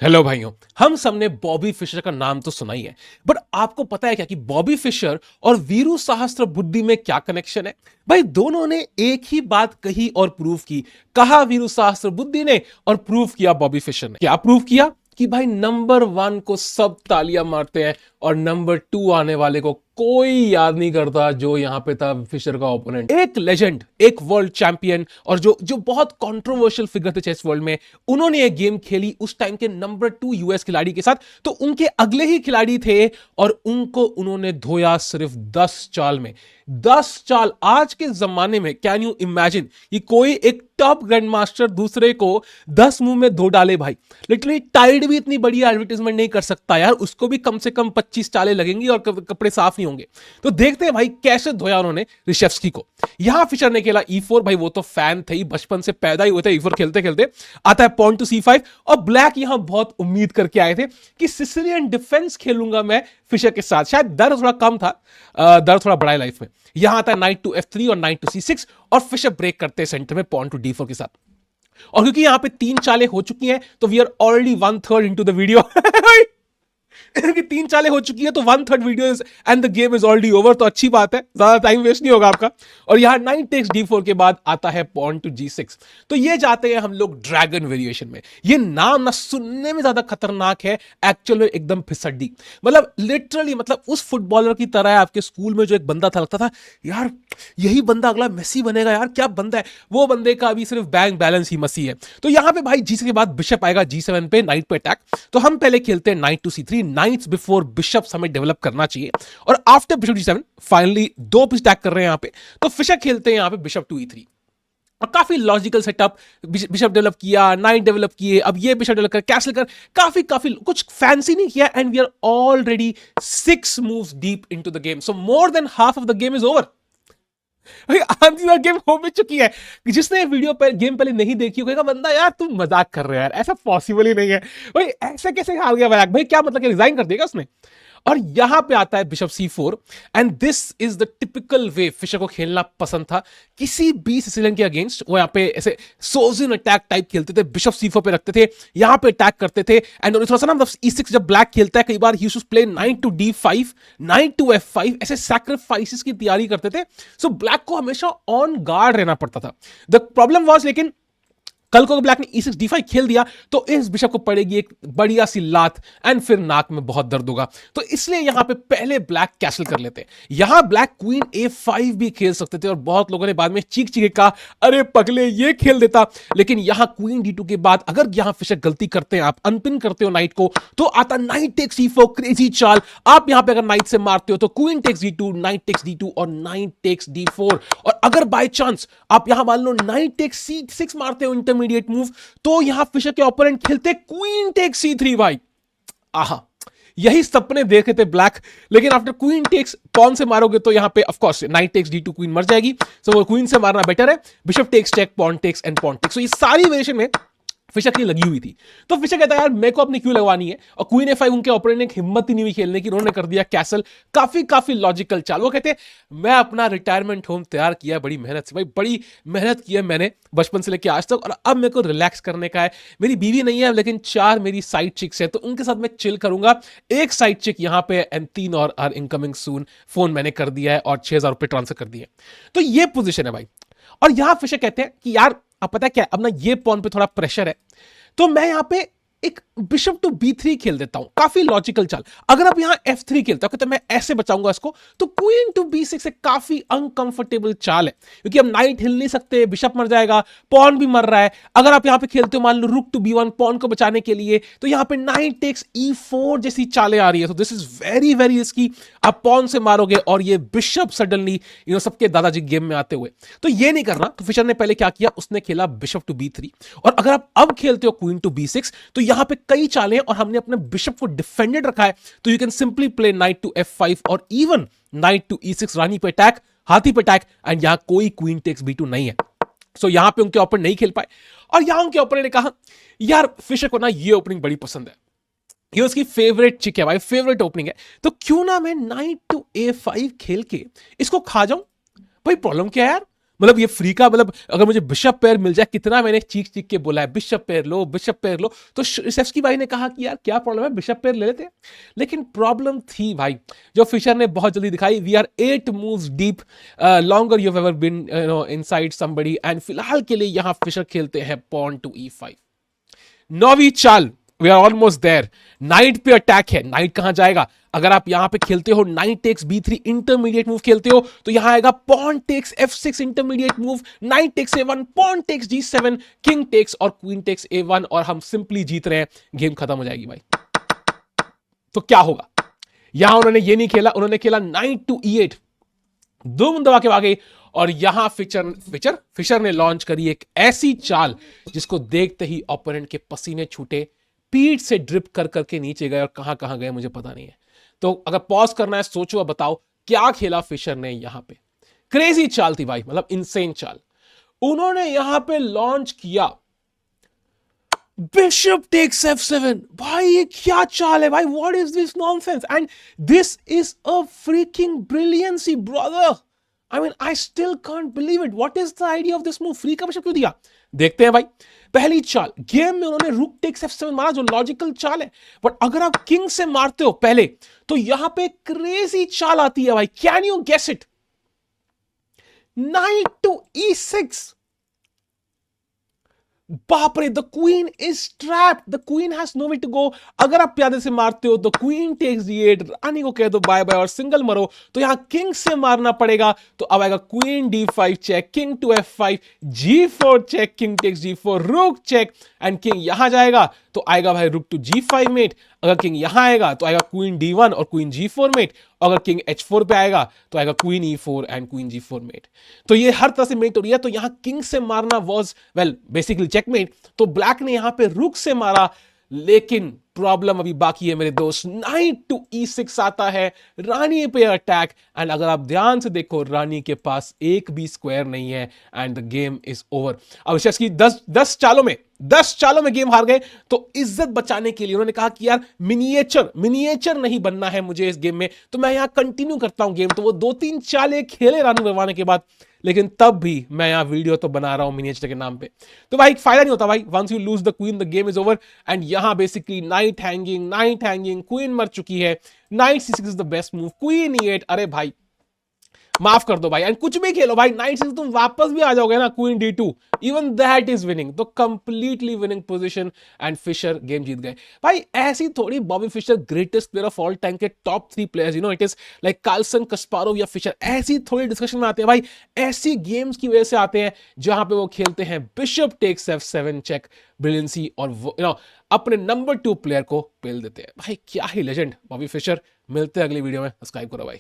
Hello भाइयों। हम सबने बॉबी फिशर का नाम तो सुना ही है, बट आपको पता है क्या कि बॉबी फिशर और वीरू सहस्त्रबुद्धि में क्या कनेक्शन है? भाई दोनों ने एक ही बात कही और प्रूव की। कहा वीरू सहस्त्रबुद्धि ने और प्रूव किया बॉबी फिशर ने। क्या प्रूव किया? कि भाई नंबर 1 को सब तालियां मारते हैं और नंबर 2 आने वाले को कोई याद नहीं करता, जो यहां पे था फिशर का ओपोनेंट। एक लेजेंड, एक वर्ल्ड चैंपियन और जो जो बहुत कंट्रोवर्शियल फिगर थे चेस वर्ल्ड में। उन्होंने ये गेम खेली उस टाइम के नंबर 2 यूएस खिलाड़ी के साथ, तो उनके अगले ही खिलाड़ी थे और उनको उन्होंने धोया सिर्फ 10 चाल में। 10 चाल आज के जमाने में, कैन यू इमेजिन कि कोई एक टॉप ग्रैंड मास्टर दूसरे को 10 मुंह में धो डाले? भाई लिटरली टाइड भी इतनी बड़ी एडवर्टीजमेंट नहीं कर सकता यार, उसको भी कम से कम 25 चालें लगेंगी और कपड़े साफ नहीं होंगे। तो देखते हैं भाई कैसे धोया उन्होंने रिशेव्स्की को। यहां फिशर ने खेला E4। भाई वो तो फैन थे ही, बचपन से पैदा ही हुए थे E4 खेलते खेलते। आता है पॉन टू C5 और ब्लैक यहां बहुत उम्मीद करके आए थे कि सिसिलियन डिफेंस खेलूंगा मैं फिशर के साथ। शायद डर थोड़ा कम था, डर थोड़ा बड़ा है लाइफ में। यहां आता है नाइट टू F3 और नाइट टू C6 और फिशर ब्रेक करते हैं सेंटर में पॉन टू D4 के साथ। और क्योंकि यहां पे 3 चालें हो चुकी हैं तो we are already 1/3 into the video. कि 3 चालें हो चुकी है तो 1/3 video and the game is already over. तो अच्छी बात है, ज्यादा टाइम वेस्ट नहीं होगा आपका। और यहां नाइट टेक्स D4 के बाद आता है पॉन टू G6। तो ये जाते हैं हम लोग ड्रैगन वेरिएशन में। ये नाम ना सुनने में ज्यादा खतरनाक है, एक्चुअल में एकदम फिसड्डी। मतलब लिटरली, मतलब उस फुटबॉलर की तरह है आपके स्कूल में जो एक बंदा था, लगता था यार यही बंदा अगला मेसी बनेगा यार, क्या बंदा है वो। बंदे का अभी सिर्फ बैंक बैलेंस ही मसी है। तो यहां पे भाई G6 के बाद बिशप आएगा G7 पे, नाइट पे अटैक। तो हम पहले खेलते हैं knight to C3। Knights before bishops हमें डेवलप करना चाहिए। और after bishop G7 finally 2 piece attack कर रहे हैं यहां पे। तो फिशर खेलते हैं यहां पे बिशप टू E3 और काफी लॉजिकल सेटअप। बिशप डेवलप किया, नाइट डेवलप किए, अब ये बिशप डेवलप कर, कैसल कर, काफी काफी कुछ फैंसी नहीं किया। And we are already 6 moves deep into the game, so more than half of the game is over. आधी गेम हो भी चुकी है। जिसने वीडियो पर गेम पहले नहीं देखी होगा बंदा, यार तुम मजाक कर रहे हो यार, ऐसा पॉसिबल ही नहीं है। भाई ऐसे कैसे हार गया भाई? क्या मतलब रिजाइन कर देगा उसने? और यहां पे आता है bishop C4 and this is the typical way Fischer को खेलना पसंद था किसी भी सिसिलियन के अगेंस्ट। वो यहां पे ऐसे सोजिन अटैक टाइप खेलते थे, बिशप C4 पे रखते थे, यहां पे अटैक करते थे। एंड थोड़ा सा ना मतलब E6 जब ब्लैक खेलता है कई बार ही used to play knight to D5, knight to F5, ऐसे सैक्रिफाइसेस की तैयारी करते थे। सो ब्लैक को हमेशा ऑन गार्ड रहना पड़ता था। द प्रॉब्लम वाज, लेकिन कल को ब्लैक ने E6 D5 खेल दिया तो इस बिशप को पड़ेगी एक बढ़िया सी लात एंड फिर नाक में बहुत दर्द होगा। तो इसलिए यहां पे पहले ब्लैक कैसल कर लेते। यहां ब्लैक क्वीन A5 भी खेल सकते थे और बहुत लोगों ने बाद में चीख चीख कहा अरे पगले ये खेल देता। लेकिन यहां क्वीन D2 के बाद अगर यहां फिशर गलती करते हैं, आप अनपिन करते हो नाइट को, तो आता नाइट टेक्स E4, क्रेजी चाल। आप यहां पे अगर नाइट से मारते हो तो queen takes D2, night takes D2 और नाइट टेक्स D4। और अगर बाय चांस आप यहां मान लो नाइट टेक्स C6 मारते हो इंटरमीडिएट मूव, तो यहां फिशर के ओपोनेंट खेलते क्वीन टेक्स C3। भाई आहा, यही सपने देखे थे ब्लैक। लेकिन आफ्टर क्वीन टेक्स पॉन से मारोगे तो यहां पे of course knight takes D2, queen मर जाएगी। सो वो क्वीन से मारना बेटर है। Bishop takes check, pawn takes and pawn takes. So ये सारी वेरिएशन में फिशर की लगी हुई थी। तो फिशर कहता है यार मेरे को अपनी क्यों लगवानी है। और क्वीन A5 उनके ओपोनेंट ने हिम्मत ही नहीं हुई खेलने की, उन्होंने कर दिया कैसल। काफी काफी लॉजिकल चाल। वो कहते हैं मैं अपना रिटायरमेंट होम तैयार किया बड़ी मेहनत से। भाई बड़ी मेहनत की है मैंने बचपन से लेकर आज तक, और अब मेरे को रिलैक्स करने का है। मेरी बीवी नहीं है लेकिन 4 मेरी साइड चिक्स है, तो उनके साथ मैं चिल करूंगा। एक साइड चिक यहां पे एंड 3 और आर इनकमिंग सून। फोन मैंने कर दिया है और 6,000 रुपए ट्रांसफर कर दिए। तो ये पोजीशन है भाई। और यहां फिशर कहते हैं कि यार अब पता है क्या, अब ना ये पॉन पे थोड़ा प्रेशर है, तो मैं यहां पे एक बिशप टू B3 खेल देता हूं। काफी लॉजिकल चाल। अगर आप यहां F3 खेलते हो तो मैं ऐसे बचाऊंगा इसको, तो क्वीन टू B6 एक काफी अनकंफर्टेबल चाल है, क्योंकि अब नाइट हिल नहीं सकते, बिशप मर जाएगा, पॉन भी मर रहा है। अगर आप यहां पे खेलते हो मान लो रुक टू B1 पॉन को बचाने के लिए, तो यहां पे नाइट टेक्स E4 जैसी चालें आ रही है। तो this is very very risky. आप पॉन से मारोगे और ये बिशप सडनली सबके दादाजी गेम में आते हुए, तो ये नहीं करना। तो फिशर ने पहले क्या किया, उसने खेला बिशप टू B3। और अगर आप अब खेलते हो क्वीन टू B6, तो यहां पे कई चालें और हमने अपने बिशप को डिफेंडेड रखा है। तो you can simply play knight to F5 और इवन नाइट टू E6, रानी पे अटैक, हाथी पे अटैक। एंड यहां कोई क्वीन टेक्स B2 नहीं है। सो यहां पे उनके ओपोनेंट नहीं खेल पाए। और यहां उनके ओपोनेंट ने कहा यार फिशर को ना ये ओपनिंग बड़ी पसंद है, ये उसकी फेवरेट चिक है भाई, फेवरेट ओपनिंग है, तो क्यों ना मैं नाइट टू A5 खेल के इसको खा जाऊं। भाई प्रॉब्लम क्या है यार, मतलब ये फ्री का मतलब अगर मुझे बिशप पेयर मिल जाए, कितना मैंने चीख चीख के बोला है बिशप पेयर लो, बिशप पेयर लो, तो शेफस्की भाई ने कहा कि यार क्या प्रॉब्लम है, बिशप पेयर ले लेते हैं। लेकिन प्रॉब्लम थी भाई जो फिशर ने बहुत जल्दी दिखाई, we are 8 moves deep longer you have ever been inside somebody, and फिलहाल के लिए यहां फिशर खेलते हैं पॉन टू E5। नौवीं चाल, we are almost there, knight पे अटैक है। नाइट कहां जाएगा? अगर आप यहां पे खेलते हो knight takes B3 intermediate move खेलते हो, तो यहां आएगा pawn takes F6 intermediate move, knight takes A1, pawn takes G7, king takes और क्वीन टेक्स A1, और हम सिंपली जीत रहे हैं, गेम खत्म हो जाएगी भाई। तो क्या होगा? यहां उन्होंने ये नहीं खेला, उन्होंने खेला नाइट टू E8, दो दबा के भागे, और यहां फिशर ने लॉन्च करी एक ऐसी चाल जिसको देखते ही ओपोनेंट के पसीने छूटे, पीठ से ड्रिप कर करके नीचे गए, और कहां कहां गए मुझे पता नहीं है। तो अगर पॉज करना है, सोचो और बताओ क्या खेला फिशर ने यहां पे। क्रेजी चाल थी भाई, मतलब इनसेन चाल। उन्होंने यहां पे लॉन्च किया बिशप टेक्स F7। भाई ये क्या चाल है भाई, what is this nonsense, and this is a freaking brilliancy brother. I mean I still can't believe it, what is the idea of this move, free का बिशप क्यों दिया? देखते हैं भाई। पहली चाल गेम में उन्होंने रूक टेक्स F7 मारा, जो लॉजिकल चाल है, बट अगर आप किंग से मारते हो पहले, तो यहां पे क्रेजी चाल आती है भाई, can you guess it? Knight to E6। बाप रे, the queen is trapped, the queen has no way to go. अगर आप प्यादे से मारते हो तो क्वीन टेक्स D8, रानी को कह दो बाय बाय और सिंगल मरो, तो यहां किंग से मारना पड़ेगा। तो अब आएगा queen D5 check, king to F5, G4 check, king takes G4, रुक चेक, एंड किंग यहां जाएगा तो आएगा भाई रुक टू G5 मेट। अगर किंग यहां आएगा तो आएगा क्वीन D1 और क्वीन G4 मेट। अगर किंग H4 पे आएगा तो आएगा queen E4 and queen G4 met. तो ये हर तरह से मेट हो रही है। तो यहां किंग से मारना वाज वेल बेसिकली चेकमेट। तो ब्लैक ने यहां पे रुक से मारा, लेकिन प्रॉब्लम अभी बाकी है मेरे दोस्त। नाइट टू E6 आता है, रानी पे अटैक, एंड अगर आप ध्यान से देखो रानी के पास एक भी स्क्वायर नहीं है, and the game is over. अब की 10 चालों में गेम हार गए, तो इज्जत बचाने के लिए उन्होंने कहा कि यार मिनिएचर नहीं बनना है मुझे इस गेम में, तो मैं यहां कंटिन्यू करता हूं गेम। तो वो 2-3 चालें खेले रानी बनवाने के बाद, लेकिन तब भी मैं यहां वीडियो तो बना रहा हूं मिनिएचर के नाम पे। तो भाई फायदा नहीं होता भाई, once you lose the game is game is ओवर। एंड यहां बेसिकली नाइट हैंगिंग, क्वीन मर चुकी है, knight C6 is the best move, queen E8। अरे भाई माफ कर दो भाई, एंड कुछ भी खेलो भाई, नाइट से तुम वापस भी आ जाओगे ना, queen D2, even that is winning. तो completely winning position, and Fischer game जीत गए भाई। ऐसी थोड़ी Bobby Fischer greatest player of all time के top 3 players, you know it is like Carlsen, Kasparov या फिशर, ऐसी थोड़ी डिस्कशन में आते हैं भाई। ऐसी गेम्स की वजह से आते हैं जहां पे वो खेलते हैं bishop takes F7 check, brilliancy, और वो यू नो अपने नंबर 2 प्लेयर को पेल देते हैं भाई। क्या ही लेजेंड बॉबी फिशर। मिलते हैं अगली वीडियो में, सब्सक्राइब करो भाई।